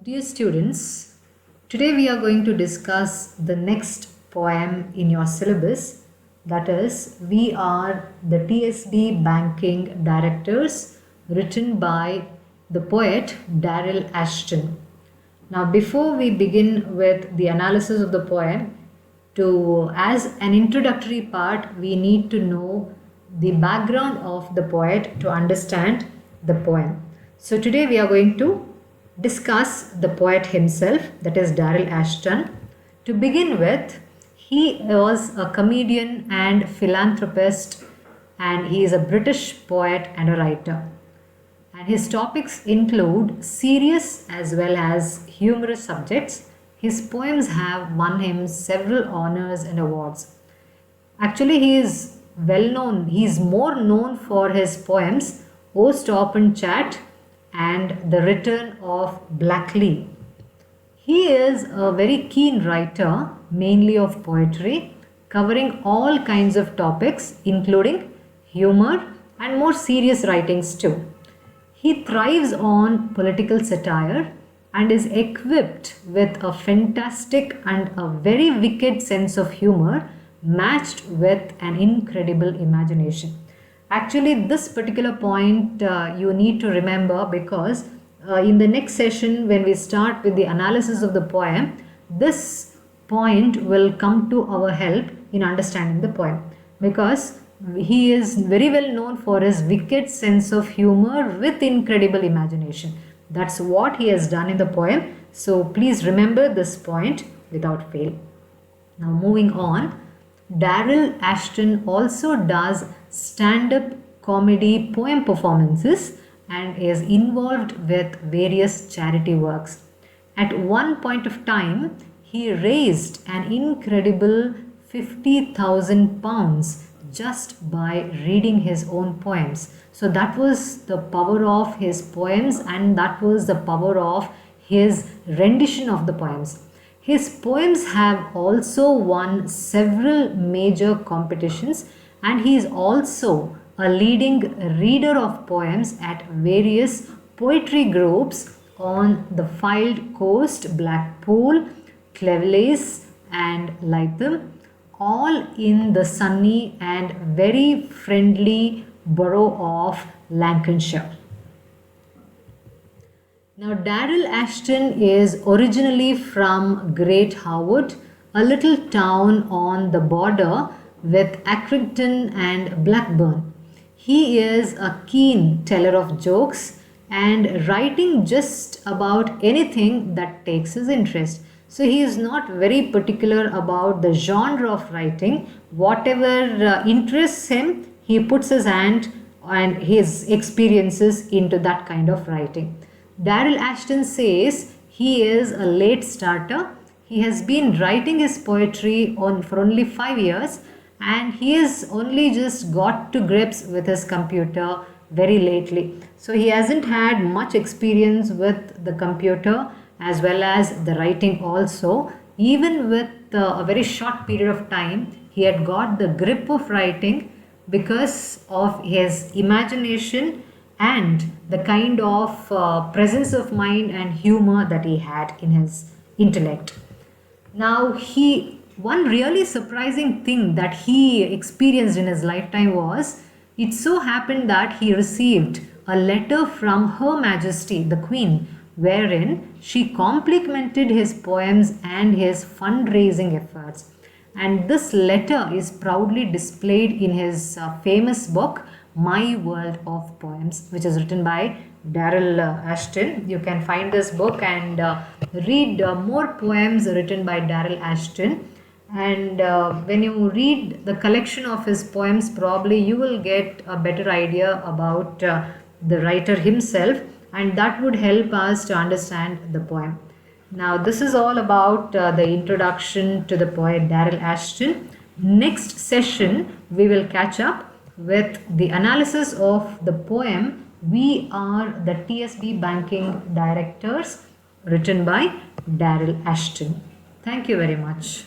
Dear students, today we are going to discuss the next poem in your syllabus, that is, We Are the TSB Banking Directors, written by the poet Daryl Ashton. Now, before we begin with the analysis of the poem, as an introductory part, we need to know the background of the poet to understand the poem. So today we are going to discuss the poet himself, that is Daryl Ashton. To begin with, he was a comedian and philanthropist, and he is a British poet and a writer. And his topics include serious as well as humorous subjects. His poems have won him several honors and awards. Actually, he is well known, he is more known for his poems O Stop and Chat and The Return of Blackley. He is a very keen writer, mainly of poetry, covering all kinds of topics, including humor and more serious writings too. He thrives on political satire and is equipped with a fantastic and a very wicked sense of humor matched with an incredible imagination. Actually, this particular point you need to remember because in the next session, when we start with the analysis of the poem, this point will come to our help in understanding the poem, because he is very well known for his wicked sense of humor with incredible imagination. That's what he has done in the poem. So please remember this point without fail. Now moving on, Daryl Ashton also does stand-up comedy poem performances and is involved with various charity works. At one point of time, he raised an incredible £50,000 just by reading his own poems. So that was the power of his poems, and that was the power of his rendition of the poems. His poems have also won several major competitions, and he is also a leading reader of poems at various poetry groups on the Fylde Coast, Blackpool, Cleveleys and Lytham, all in the sunny and very friendly borough of Lancashire. Now, Daryl Ashton is originally from Great Harwood, a little town on the border with Accrington and Blackburn. He is a keen teller of jokes and writing just about anything that takes his interest. So he is not very particular about the genre of writing. Whatever interests him, he puts his hand and his experiences into that kind of writing. Daryl Ashton says he is a late starter. He has been writing his poetry for only 5 years, and he has only just got to grips with his computer very lately. So he hasn't had much experience with the computer as well as the writing also. Even with a very short period of time, he had got the grip of writing because of his imagination and the kind of presence of mind and humor that he had in his intellect. Now, one really surprising thing that he experienced in his lifetime was, it so happened that he received a letter from Her Majesty, the Queen, wherein she complimented his poems and his fundraising efforts. And this letter is proudly displayed in his famous book, My World of Poems, which is written by Daryl Ashton. You can find this book and read more poems written by Daryl Ashton. And when you read the collection of his poems, probably you will get a better idea about the writer himself, and that would help us to understand the poem. Now, this is all about the introduction to the poet Daryl Ashton. Next session, we will catch up with the analysis of the poem We Are the TSB Banking Directors, written by Daryl Ashton. Thank you very much.